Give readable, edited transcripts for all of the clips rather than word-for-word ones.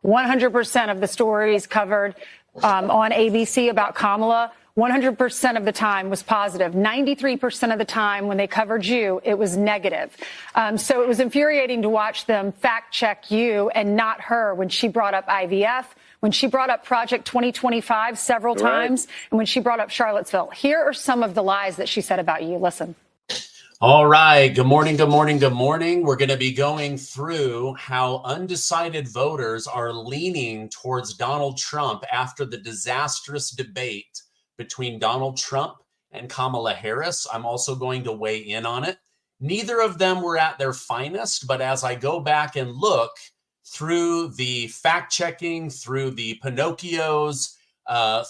100% of the stories covered on ABC about Kamala, 100% of the time was positive. 93% of the time when they covered you, it was negative. So it was infuriating to watch them fact check you and not her when she brought up IVF, when she brought up Project 2025 several times, and when she brought up Charlottesville. Here are some of the lies that she said about you. Listen. All right. Good morning. Good morning. Good morning. We're going to be going through how undecided voters are leaning towards Donald Trump after the disastrous debate between Donald Trump and Kamala Harris. I'm also going to weigh in on it. Neither of them were at their finest, but as I go back and look through the fact checking, through the Pinocchios,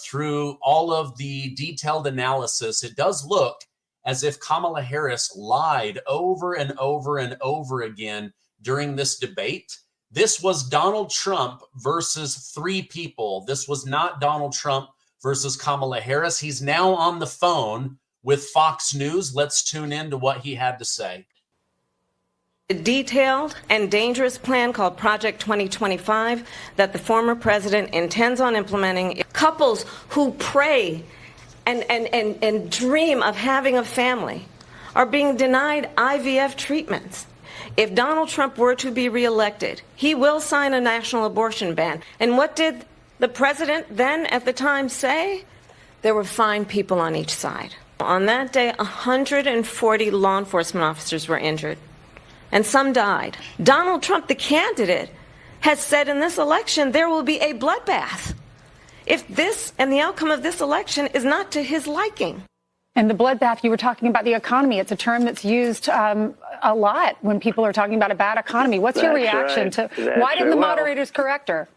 through all of the detailed analysis, it does look as if Kamala Harris lied over and over and over again during this debate. This was Donald Trump versus three people. This was not Donald Trump versus Kamala Harris. He's now on the phone with Fox News. Let's tune in to what he had to say. A detailed and dangerous plan called Project 2025 that the former president intends on implementing. Couples who pray and dream of having a family are being denied IVF treatments. If Donald Trump were to be reelected, he will sign a national abortion ban. And what did the president then at the time say? There were fine people on each side. On that day, 140 law enforcement officers were injured, and some died. Donald Trump, the candidate, has said in this election there will be a bloodbath if this and the outcome of this election is not to his liking. And the bloodbath, you were talking about the economy. It's a term that's used a lot when people are talking about a bad economy. What's your reaction to why didn't the moderators correct her?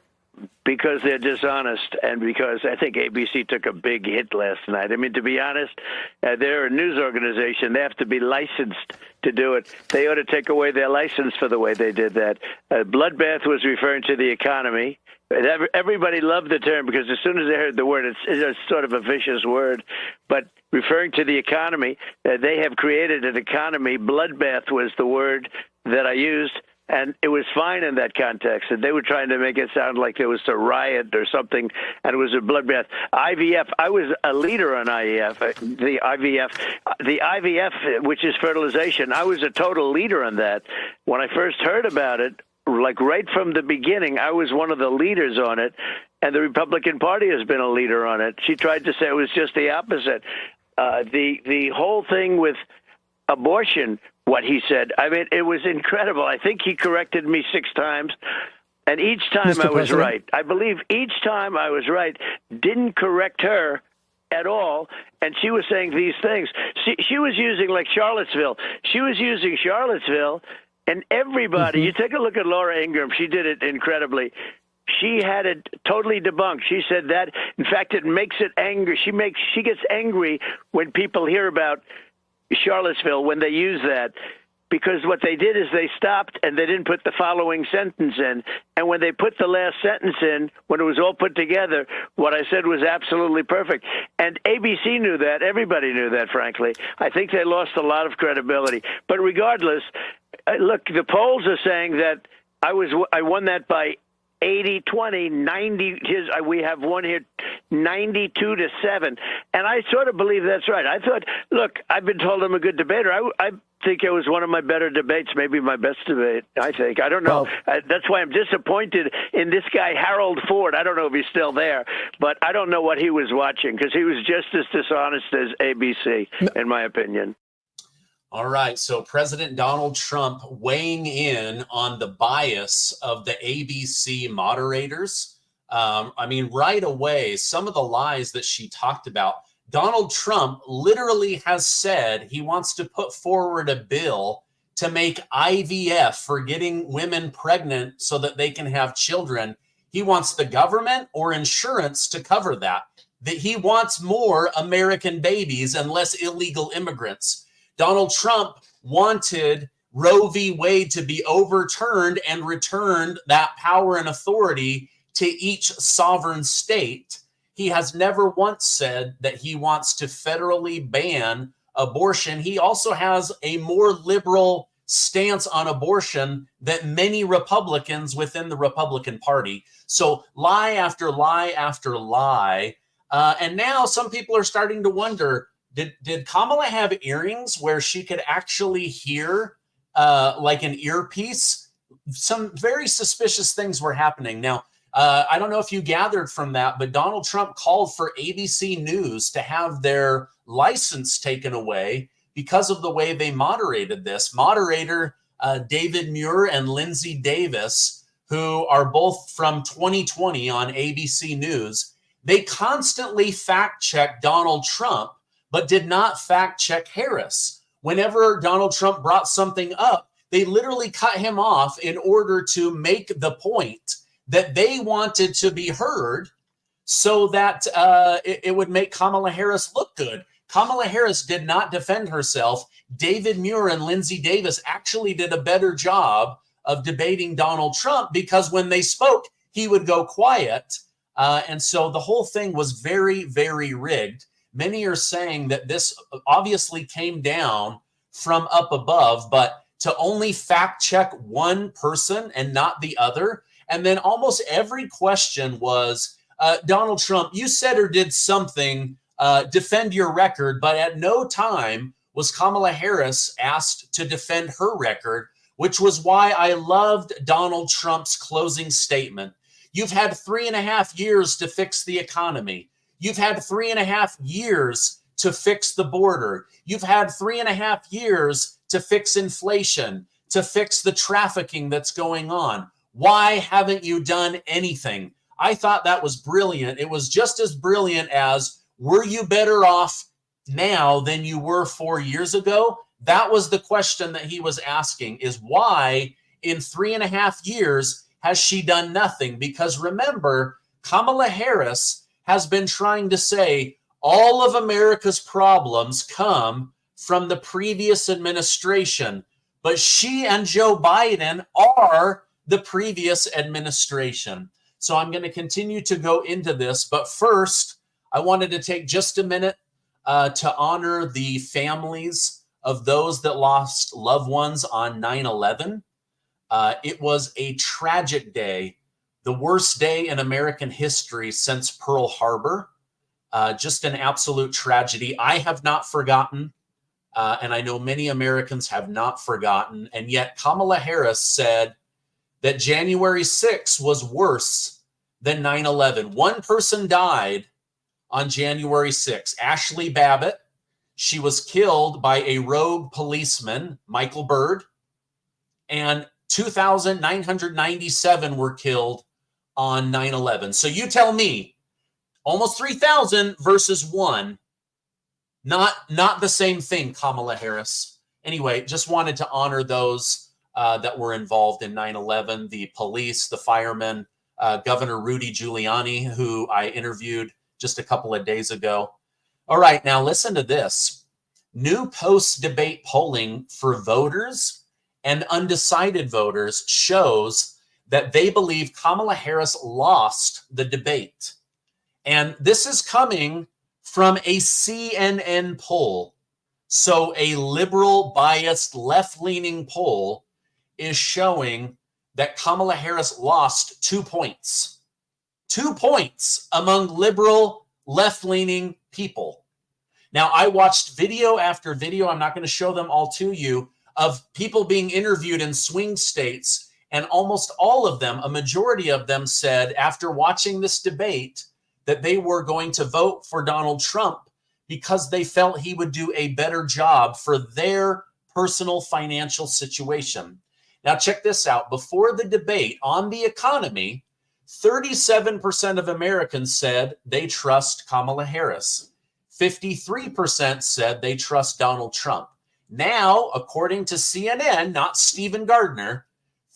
Because they're dishonest, and because I think ABC took a big hit last night. I mean, to be honest, they're a news organization. They have to be licensed to do it. They ought to take away their license for the way they did that. Bloodbath was referring to the economy. Everybody loved the term because as soon as they heard the word, it's sort of a vicious word. But referring to the economy, they have created an economy. Bloodbath was the word that I used. And it was fine in that context. And they were trying to make it sound like there was a riot or something, and it was a bloodbath. IVF, I was a leader on IVF, the IVF, which is fertilization. I was a total leader on that. When I first heard about it, like right from the beginning, I was one of the leaders on it, and the Republican Party has been a leader on it. She tried to say it was just the opposite. The whole thing with abortion, what he said, I mean, it was incredible. I think he corrected me 6 times, and each time I was right. I believe each time I was right, didn't correct her at all, and she was saying these things. She was using, like, Charlottesville. She was using Charlottesville, and everybody, you take a look at Laura Ingraham, she did it incredibly. She had it totally debunked. She said that, in fact, it makes it angry. She gets angry when people hear about Charlottesville when they use that, because what they did is they stopped and they didn't put the following sentence in. And when they put the last sentence in, when it was all put together, what I said was absolutely perfect. And ABC knew that. Everybody knew that, frankly. I think they lost a lot of credibility. But regardless, look, the polls are saying that I won that by 80-20, 90. We have one here, 92-7. And I sort of believe that's right. I thought, look, I've been told I'm a good debater. I think it was one of my better debates, maybe my best debate, I think. I don't know. That's why I'm disappointed in this guy, Harold Ford. I don't know if he's still there, but I don't know what he was watching, because he was just as dishonest as ABC, in my opinion. All right, so President Donald Trump weighing in on the bias of the ABC moderators. I mean, right away, some of the lies that she talked about, Donald Trump literally has said he wants to put forward a bill to make IVF for getting women pregnant so that they can have children. He wants the government or insurance to cover that. That he wants more American babies and less illegal immigrants. Donald Trump wanted Roe v. Wade to be overturned and returned that power and authority to each sovereign state. He has never once said that he wants to federally ban abortion. He also has a more liberal stance on abortion that many Republicans within the Republican Party. So lie after lie after lie. And now some people are starting to wonder, did Kamala have earrings where she could actually hear like an earpiece? Some very suspicious things were happening. Now, I don't know if you gathered from that, but Donald Trump called for ABC News to have their license taken away because of the way they moderated this. Moderator David Muir and Lindsay Davis, who are both from 2020 on ABC News, they constantly fact-checked Donald Trump, but did not fact-check Harris. Whenever Donald Trump brought something up, they literally cut him off in order to make the point that they wanted to be heard so that it would make Kamala Harris look good. Kamala Harris did not defend herself. David Muir and Lindsay Davis actually did a better job of debating Donald Trump because when they spoke, he would go quiet. And so the whole thing was very, very rigged. Many are saying that this obviously came down from up above, but to only fact check one person and not the other. And then almost every question was, Donald Trump, you said or did something, defend your record, but at no time was Kamala Harris asked to defend her record, which was why I loved Donald Trump's closing statement. You've had 3.5 years to fix the economy. You've had 3.5 years to fix the border. You've had 3.5 years to fix inflation, to fix the trafficking that's going on. Why haven't you done anything? I thought that was brilliant. It was just as brilliant as, were you better off now than you were 4 years ago? That was the question that he was asking, is why in 3.5 years has she done nothing? Because remember, Kamala Harris has been trying to say all of America's problems come from the previous administration, but she and Joe Biden are the previous administration. So I'm going to continue to go into this, but first, I wanted to take just a minute to honor the families of those that lost loved ones on 9/11. It was a tragic day, the worst day in American history since Pearl Harbor. Just an absolute tragedy. I have not forgotten, and I know many Americans have not forgotten, and yet Kamala Harris said that January 6th was worse than 9/11. One person died on January 6th, Ashley Babbitt. She was killed by a rogue policeman, Michael Byrd, and 2,997 were killed on 9/11. So you tell me, almost 3,000 versus one, not the same thing, Kamala Harris. Anyway, just wanted to honor those that were involved in 9/11, the police, the firemen, Governor Rudy Giuliani, who I interviewed just a couple of days ago. All right, now listen to this. New post-debate polling for voters and undecided voters shows that they believe Kamala Harris lost the debate. And this is coming from a CNN poll. So a liberal, biased, left-leaning poll is showing that Kamala Harris lost 2 points. 2 points among liberal, left-leaning people. Now, I watched video after video, I'm not going to show them all to you, of people being interviewed in swing states, and almost all of them, a majority of them said after watching this debate that they were going to vote for Donald Trump because they felt he would do a better job for their personal financial situation. Now, check this out. Before the debate on the economy, 37% of Americans said they trust Kamala Harris. 53% said they trust Donald Trump. Now, according to CNN, not Stephen Gardner,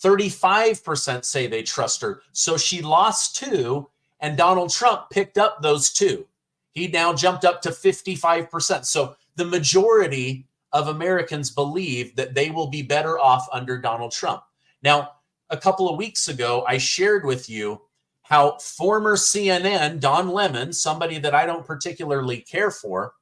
35% say they trust her. So she lost 2, and Donald Trump picked up those 2. He now jumped up to 55%. So the majority of Americans believe that they will be better off under Donald Trump. Now, a couple of weeks ago, I shared with you how former CNN, Don Lemon, somebody that I don't particularly care for,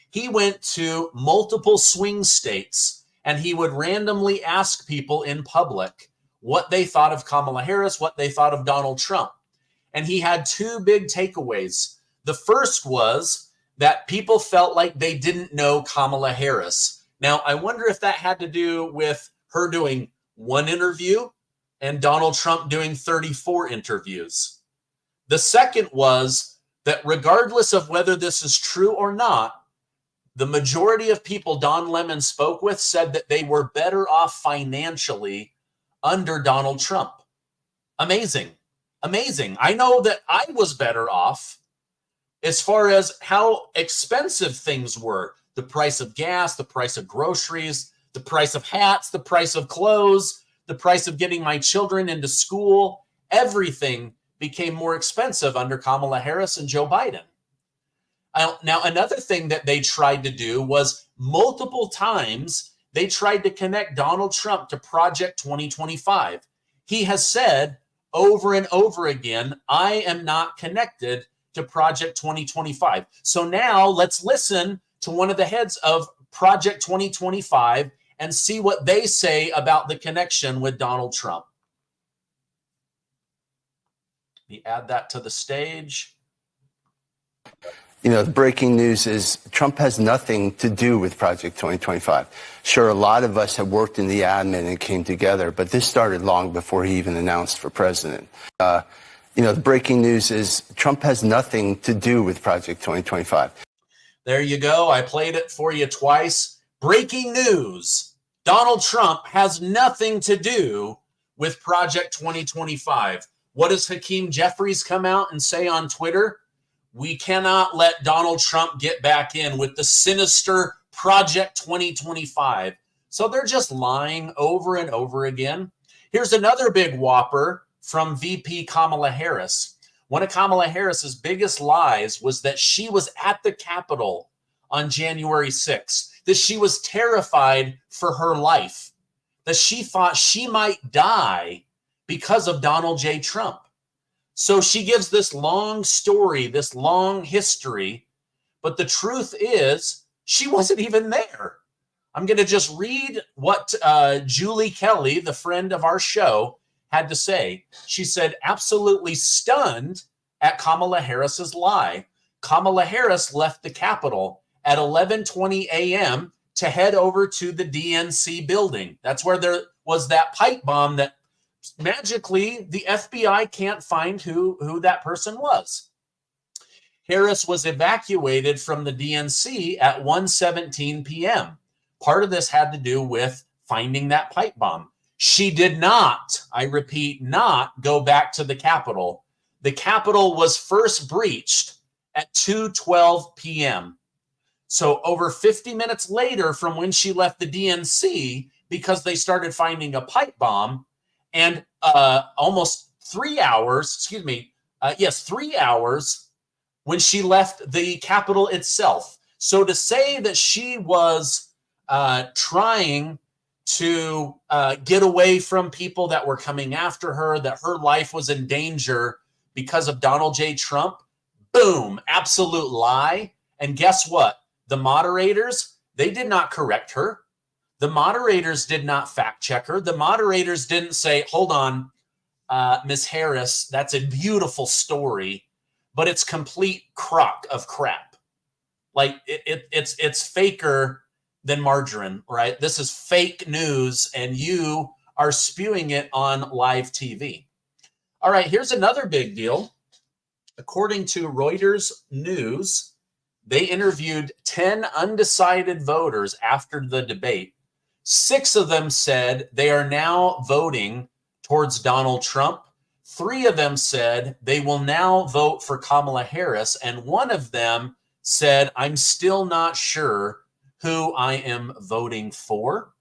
he went to multiple swing states and he would randomly ask people in public what they thought of Kamala Harris, what they thought of Donald Trump. And he had two big takeaways. The first was that people felt like they didn't know Kamala Harris. Now, I wonder if that had to do with her doing one interview and Donald Trump doing 34 interviews. The second was that regardless of whether this is true or not, the majority of people Don Lemon spoke with said that they were better off financially under Donald Trump. Amazing. Amazing. I know that I was better off as far as how expensive things were. The price of gas, the price of groceries, the price of hats, the price of clothes, the price of getting my children into school. Everything became more expensive under Kamala Harris and Joe Biden. Now, another thing that they tried to do was multiple times they tried to connect Donald Trump to Project 2025. He has said over and over again, I am not connected to Project 2025. So now let's listen to one of the heads of Project 2025 and see what they say about the connection with Donald Trump. Let me add that to the stage. You know, the breaking news is Trump has nothing to do with Project 2025. Sure, a lot of us have worked in the admin and came together, but this started long before he even announced for president. You know, the breaking news is Trump has nothing to do with Project 2025. There you go. I played it for you twice. Breaking news. Donald Trump has nothing to do with Project 2025. What does Hakeem Jeffries come out and say on Twitter? We cannot let Donald Trump get back in with the sinister Project 2025. So they're just lying over and over again. Here's another big whopper from VP Kamala Harris. One of Kamala Harris's biggest lies was that she was at the Capitol on January 6th, that she was terrified for her life, that she thought she might die because of Donald J. Trump. So she gives this long story, this long history, but the truth is she wasn't even there. I'm going to just read what Julie Kelly, the friend of our show, had to say. She said, absolutely stunned at Kamala Harris's lie. Kamala Harris left the Capitol at 11:20 a.m. to head over to the DNC building. That's where there was that pipe bomb that magically the FBI can't find who that person was. Harris was evacuated from the DNC at 1:17 p.m. Part of this had to do with finding that pipe bomb. She did not, I repeat, not go back to the Capitol. The Capitol was first breached at 2:12 p.m. So over 50 minutes later from when she left the DNC, because they started finding a pipe bomb, and almost 3 hours, 3 hours when she left the Capitol itself. So to say that she was trying to get away from people that were coming after her, that her life was in danger because of Donald J. Trump, boom, absolute lie. And guess what? The moderators, they did not correct her. The moderators did not fact check her. The moderators didn't say, hold on, Ms. Harris, that's a beautiful story, but it's complete crock of crap. Like it's faker than margarine, right? This is fake news, and you are spewing it on live TV. All right, here's another big deal. According to Reuters News, they interviewed 10 undecided voters after the debate. 6 of them said they are now voting towards Donald Trump. 3 of them said they will now vote for Kamala Harris. And 1 of them said, I'm still not sure who I am voting for.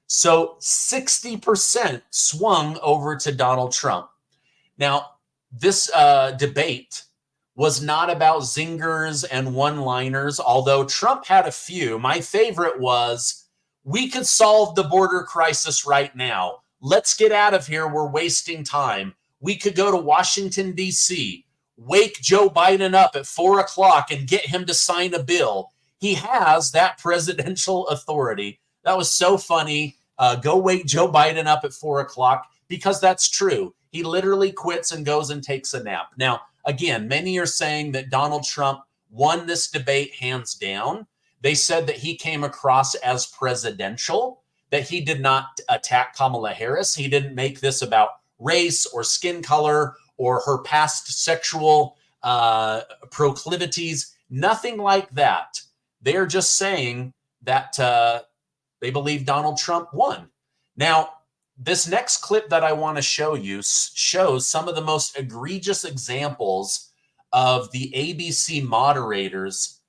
So 60% swung over to Donald Trump. Now, this debate was not about zingers and one-liners, although Trump had a few. My favorite was, we could solve the border crisis right now. Let's get out of here. We're wasting time. We could go to Washington, D.C., wake Joe Biden up at 4 o'clock and get him to sign a bill. He has that presidential authority. That was so funny. Go wake Joe Biden up at 4 o'clock, because that's true. He literally quits and goes and takes a nap. Now, again, many are saying that Donald Trump won this debate hands down. They said that he came across as presidential, that he did not attack Kamala Harris. He didn't make this about race or skin color or her past sexual proclivities. Nothing like that. They're just saying that they believe Donald Trump won. Now, this next clip that I want to show you shows some of the most egregious examples of the ABC moderators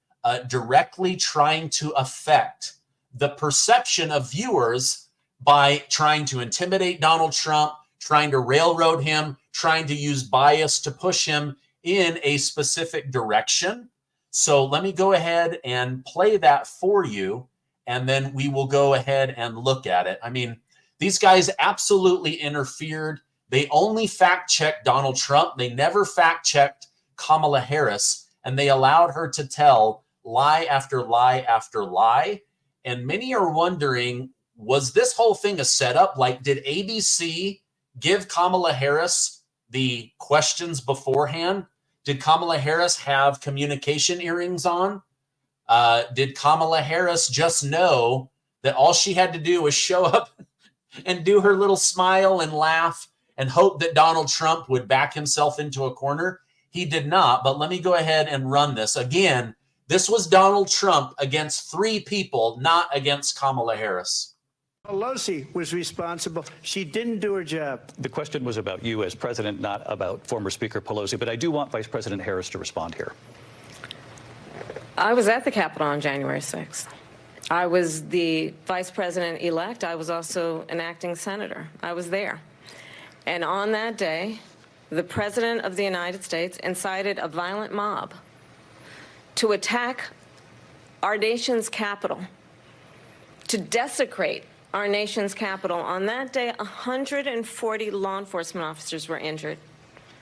directly trying to affect the perception of viewers by trying to intimidate Donald Trump, trying to railroad him, trying to use bias to push him in a specific direction. So let me go ahead and play that for you, and then we will go ahead and look at it. I mean, these guys absolutely interfered. They only fact-checked Donald Trump. They never fact-checked Kamala Harris, and they allowed her to tell lie after lie after lie. And many are wondering, was this whole thing a setup? Like, did ABC give Kamala Harris the questions beforehand? Did Kamala Harris have communication earrings on? Did Kamala Harris just know that all she had to do was show up and do her little smile and laugh and hope that Donald Trump would back himself into a corner? He did not. But let me go ahead and run this. Again, this was Donald Trump against 3 people, not against Kamala Harris. Pelosi was responsible. She didn't do her job. The question was about you as president, not about former Speaker Pelosi. But I do want Vice President Harris to respond here. I was at the Capitol on January 6th. I was the vice president-elect. I was also an acting senator. I was there. And on that day, the President of the United States incited a violent mob to attack our nation's capital, to desecrate our nation's capital. On that day, 140 law enforcement officers were injured,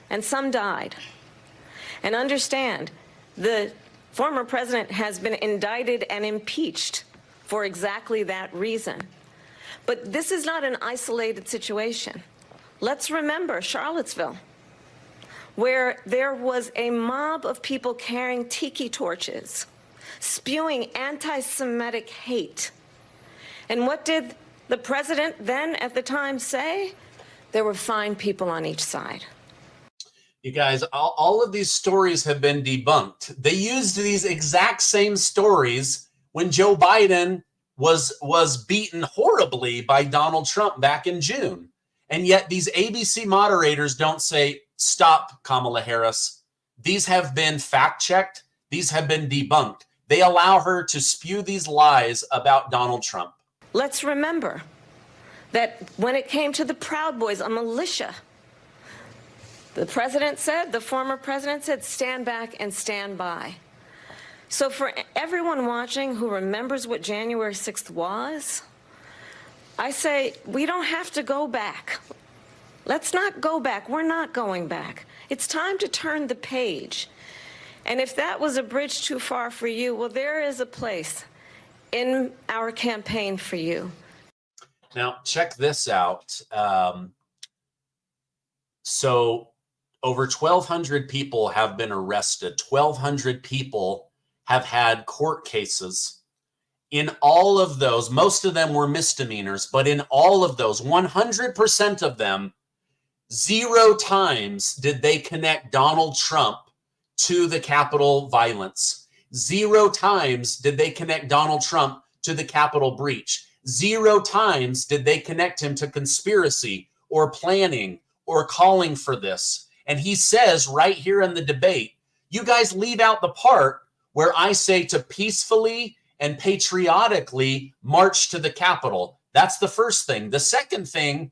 and some died. And understand, the former president has been indicted and impeached for exactly that reason. But this is not an isolated situation. Let's remember Charlottesville, where there was a mob of people carrying tiki torches, spewing anti-Semitic hate. And what did the president then at the time say? There were fine people on each side. You guys, all of these stories have been debunked. They used these exact same stories when Joe Biden was beaten horribly by Donald Trump back in June. And yet these ABC moderators don't say, stop, Kamala Harris. These have been fact-checked. These have been debunked. They allow her to spew these lies about Donald Trump. Let's remember that when it came to the Proud Boys, a militia, the president said, the former president said, stand back and stand by. So for everyone watching who remembers what January 6th was, I say we don't have to go back. Let's not go back. We're not going back. It's time to turn the page. And if that was a bridge too far for you, well, there is a place in our campaign for you. Now, check this out. So over 1,200 people have been arrested. 1,200 people have had court cases. In all of those, most of them were misdemeanors, but in all of those, 100% of them, 0 times did they connect Donald Trump to the Capitol violence. 0 times did they connect Donald Trump to the Capitol breach. 0 times did they connect him to conspiracy or planning or calling for this. And he says right here in the debate, you guys leave out the part where I say to peacefully and patriotically march to the Capitol. That's the first thing. The second thing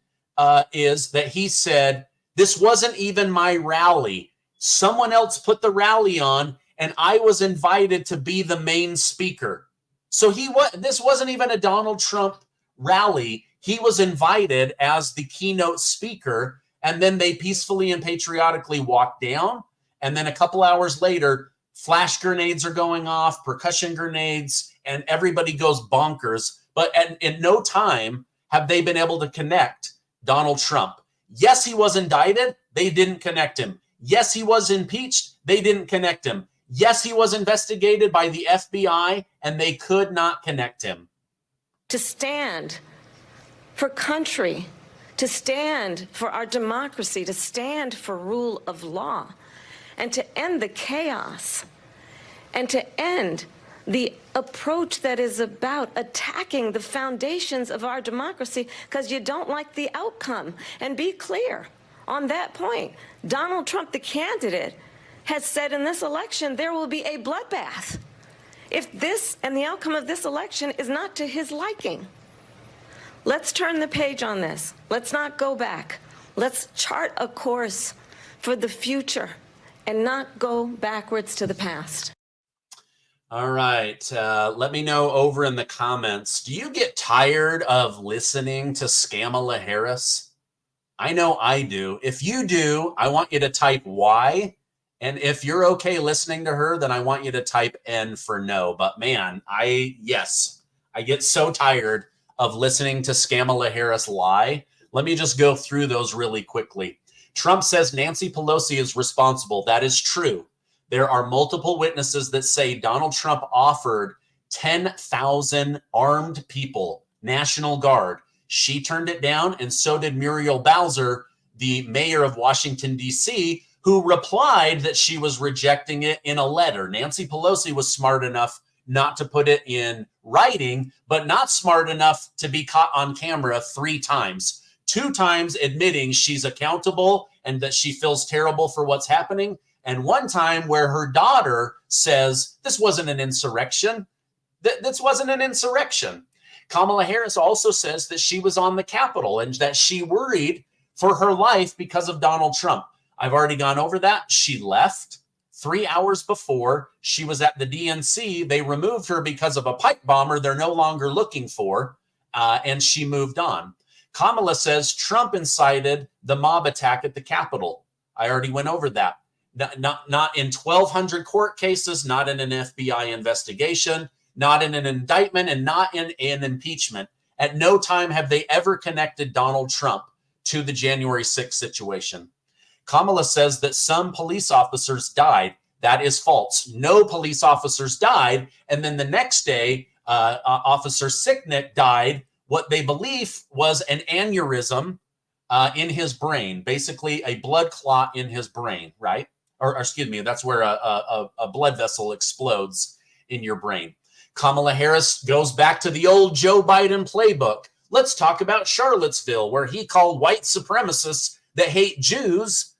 is that he said, this wasn't even my rally. Someone else put the rally on, and I was invited to be the main speaker. So this wasn't even a Donald Trump rally. He was invited as the keynote speaker, and then they peacefully and patriotically walked down. And then a couple hours later, flash grenades are going off, percussion grenades, and everybody goes bonkers. But in no time have they been able to connect Donald Trump. Yes, he was indicted. They didn't connect him. Yes, he was impeached. They didn't connect him. Yes, he was investigated by the FBI, and they could not connect him. To stand for country, to stand for our democracy, to stand for rule of law, and to end the chaos, and to end the approach that is about attacking the foundations of our democracy because you don't like the outcome. And be clear on that point. Donald Trump, the candidate, has said in this election there will be a bloodbath if this and the outcome of this election is not to his liking. Let's turn the page on this. Let's not go back. Let's chart a course for the future and not go backwards to the past. All right. Let me know over in the comments. Do you get tired of listening to Kamala Harris? I know I do. If you do, I want you to type Y. And if you're okay listening to her, then I want you to type N for no. But man, I get so tired of listening to Kamala Harris lie. Let me just go through those really quickly. Trump says Nancy Pelosi is responsible. That is true. There are multiple witnesses that say Donald Trump offered 10,000 armed people, National Guard. She turned it down, and so did Muriel Bowser, the mayor of Washington, D.C., who replied that she was rejecting it in a letter. Nancy Pelosi was smart enough not to put it in writing, but not smart enough to be caught on camera 3 times. 2 times admitting she's accountable and that she feels terrible for what's happening. And 1 time where her daughter says, this wasn't an insurrection. This wasn't an insurrection. Kamala Harris also says that she was on the Capitol and that she worried for her life because of Donald Trump. I've already gone over that. She left 3 hours before. She was at the DNC. They removed her because of a pipe bomber they're no longer looking for, and she moved on. Kamala says Trump incited the mob attack at the Capitol. I already went over that. Not in 1,200 court cases, not in an FBI investigation, not in an indictment, and not in an impeachment. At no time have they ever connected Donald Trump to the January 6th situation. Kamala says that some police officers died. That is false. No police officers died. And then the next day, Officer Sicknick died. What they believe was an aneurysm in his brain, basically a blood clot in his brain, right? Or excuse me, that's where a blood vessel explodes in your brain. Kamala Harris goes back to the old Joe Biden playbook. Let's talk about Charlottesville, where he called white supremacists that hate Jews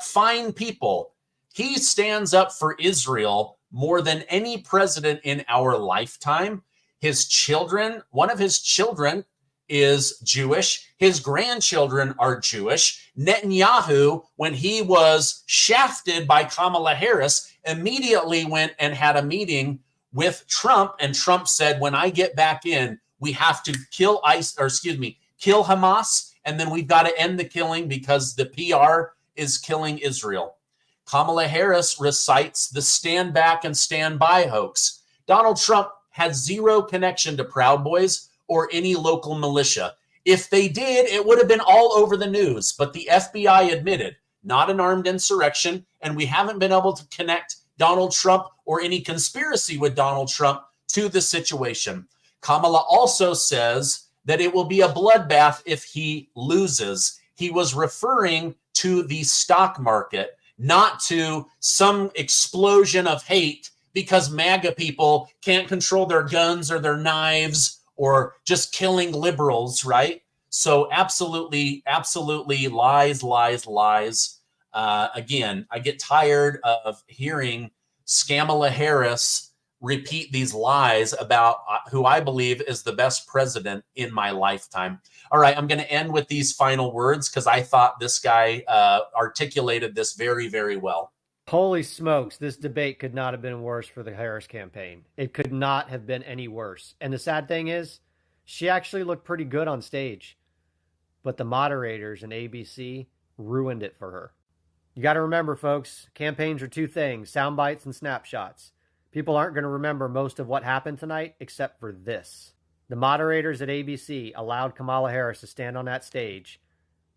fine people. He stands up for Israel more than any president in our lifetime. His children, one of his children is Jewish. His grandchildren are Jewish. Netanyahu, when he was shafted by Kamala Harris, immediately went and had a meeting with Trump. And Trump said, when I get back in, we have to kill Hamas. And then we've got to end the killing because the PR is killing Israel. Kamala Harris recites the stand back and stand by hoax. Donald Trump had zero connection to Proud Boys or any local militia. If they did, it would have been all over the news. But the FBI admitted, not an armed insurrection, and we haven't been able to connect Donald Trump or any conspiracy with Donald Trump to the situation. Kamala also says that it will be a bloodbath if he loses. He was referring to the stock market, not to some explosion of hate because MAGA people can't control their guns or their knives or just killing liberals, right? So absolutely lies. Again, I get tired of hearing Kamala Harris repeat these lies about who I believe is the best president in my lifetime. All right, I'm going to end with these final words because I thought this guy articulated this very, very well. Holy smokes, this debate could not have been worse for the Harris campaign. It could not have been any worse. And the sad thing is, she actually looked pretty good on stage. But the moderators and ABC ruined it for her. You got to remember, folks, campaigns are 2 things, sound bites and snapshots. People aren't going to remember most of what happened tonight except for this. The moderators at ABC allowed Kamala Harris to stand on that stage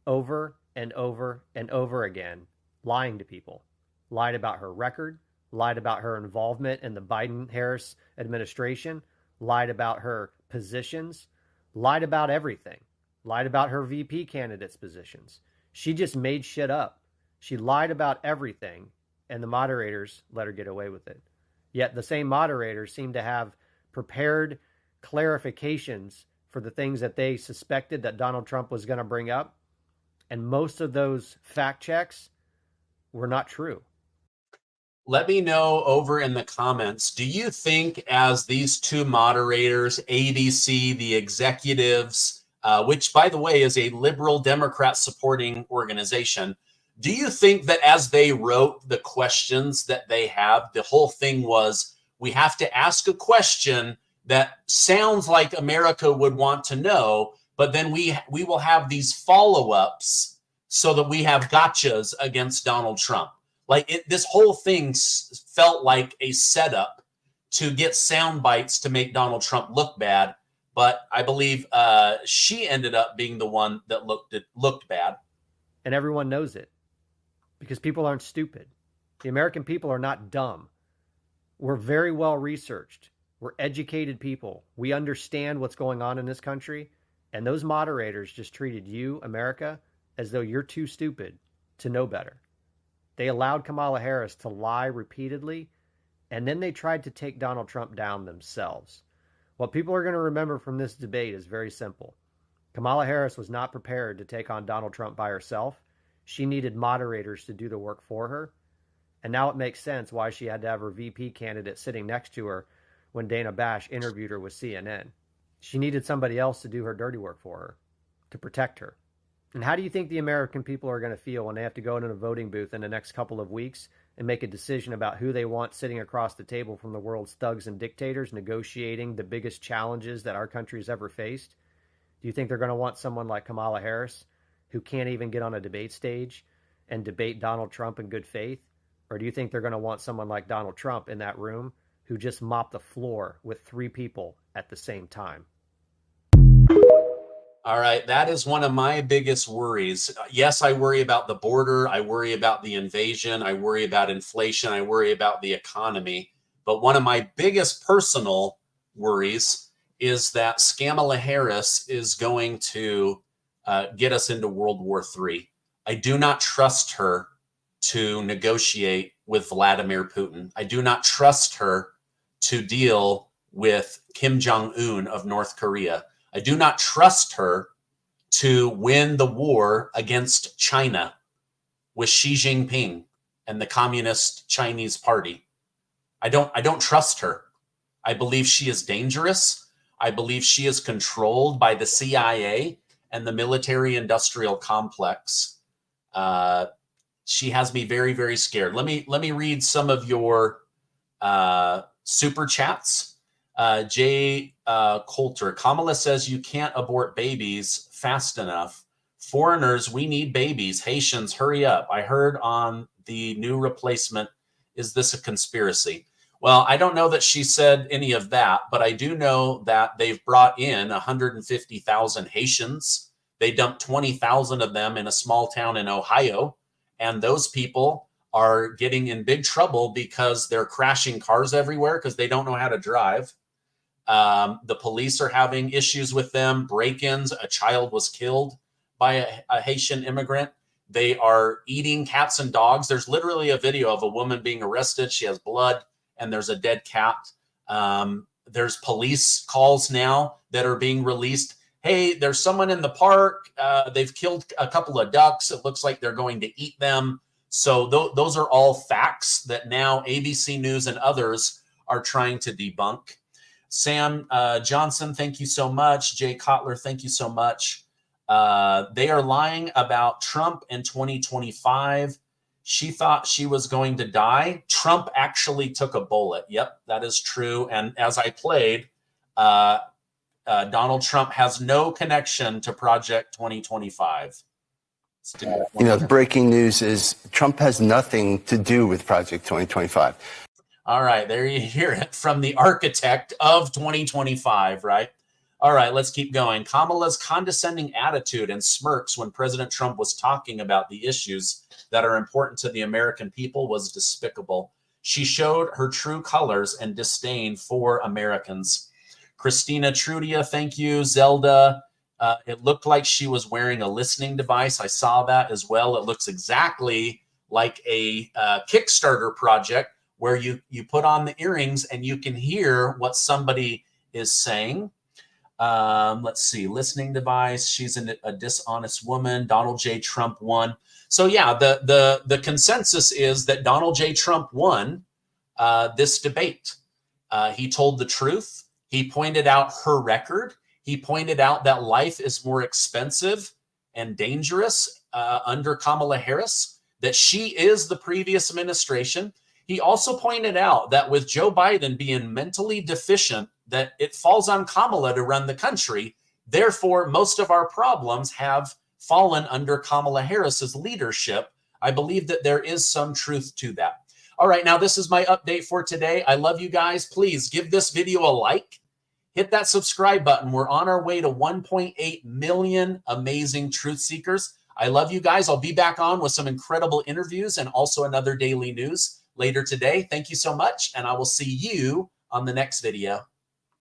over and over and over again, lying to people. Lied about her record, lied about her involvement in the Biden-Harris administration, lied about her positions, lied about everything, lied about her VP candidates' positions. She just made shit up. She lied about everything, and the moderators let her get away with it. Yet the same moderators seem to have prepared clarifications for the things that they suspected that Donald Trump was going to bring up. And most of those fact checks were not true. Let me know over in the comments, do you think as these two moderators, ABC, the executives, which by the way is a liberal Democrat supporting organization, do you think that as they wrote the questions that they have, the whole thing was, we have to ask a question that sounds like America would want to know, but then we will have these follow-ups so that we have gotchas against Donald Trump? Like this whole thing felt like a setup to get sound bites to make Donald Trump look bad. But I believe she ended up being the one that looked bad. And everyone knows it because people aren't stupid. The American people are not dumb. We're very well researched. We're educated people. We understand what's going on in this country. And those moderators just treated you, America, as though you're too stupid to know better. They allowed Kamala Harris to lie repeatedly, and then they tried to take Donald Trump down themselves. What people are going to remember from this debate is very simple. Kamala Harris was not prepared to take on Donald Trump by herself. She needed moderators to do the work for her. And now it makes sense why she had to have her VP candidate sitting next to her when Dana Bash interviewed her with CNN. She needed somebody else to do her dirty work for her, to protect her. And how do you think the American people are going to feel when they have to go into a voting booth in the next couple of weeks and make a decision about who they want sitting across the table from the world's thugs and dictators negotiating the biggest challenges that our country's ever faced? Do you think they're going to want someone like Kamala Harris, who can't even get on a debate stage and debate Donald Trump in good faith? Or do you think they're going to want someone like Donald Trump in that room who just mopped the floor with 3 people at the same time? All right, that is one of my biggest worries. Yes, I worry about the border. I worry about the invasion. I worry about inflation. I worry about the economy. But one of my biggest personal worries is that Kamala Harris is going to get us into World War III. I do not trust her to negotiate with Vladimir Putin. I do not trust her to deal with Kim Jong-un of North Korea. I do not trust her to win the war against China with Xi Jinping and the Communist Chinese Party. I don't trust her. I believe she is dangerous. I believe she is controlled by the CIA and the military-industrial complex. She has me very, very scared. Let me read some of your super chats. Jay Coulter, Kamala says you can't abort babies fast enough. Foreigners, we need babies. Haitians, hurry up. I heard on the new replacement. Is this a conspiracy? Well, I don't know that she said any of that, but I do know that they've brought in 150,000 Haitians. They dumped 20,000 of them in a small town in Ohio. And those people are getting in big trouble because they're crashing cars everywhere because they don't know how to drive. The police are having issues with them, break-ins. A child was killed by a Haitian immigrant. They are eating cats and dogs. There's literally a video of a woman being arrested. She has blood and there's a dead cat. There's police calls now that are being released. Hey, there's someone in the park. They've killed a couple of ducks. It looks like they're going to eat them. So those are all facts that now ABC News and others are trying to debunk. Sam Johnson, thank you so much. Jay Kotler, thank you so much. They are lying about Trump in 2025. She thought she was going to die. Trump actually took a bullet. Yep, that is true. And as I played, Donald Trump has no connection to Project 2025. You know, the breaking news is Trump has nothing to do with Project 2025. All right, there you hear it from the architect of 2025, right? All right, let's keep going. Kamala's condescending attitude and smirks when President Trump was talking about the issues that are important to the American people was despicable. She showed her true colors and disdain for Americans. Christina Trudia, thank you. Zelda, it looked like she was wearing a listening device. I saw that as well. It looks exactly like a Kickstarter project where you put on the earrings and you can hear what somebody is saying. Let's see, listening device. She's a dishonest woman. Donald J. Trump won. So yeah, the consensus is that Donald J. Trump won this debate. He told the truth. He pointed out her record. He pointed out that life is more expensive and dangerous under Kamala Harris, that she is the previous administration. He also pointed out that with Joe Biden being mentally deficient, that it falls on Kamala to run the country. Therefore, most of our problems have fallen under Kamala Harris's leadership. I believe that there is some truth to that. All right, now this is my update for today. I love you guys. Please give this video a like. Hit that subscribe button. We're on our way to 1.8 million amazing truth seekers. I love you guys. I'll be back on with some incredible interviews and also another daily news later today. Thank you so much, and I will see you on the next video.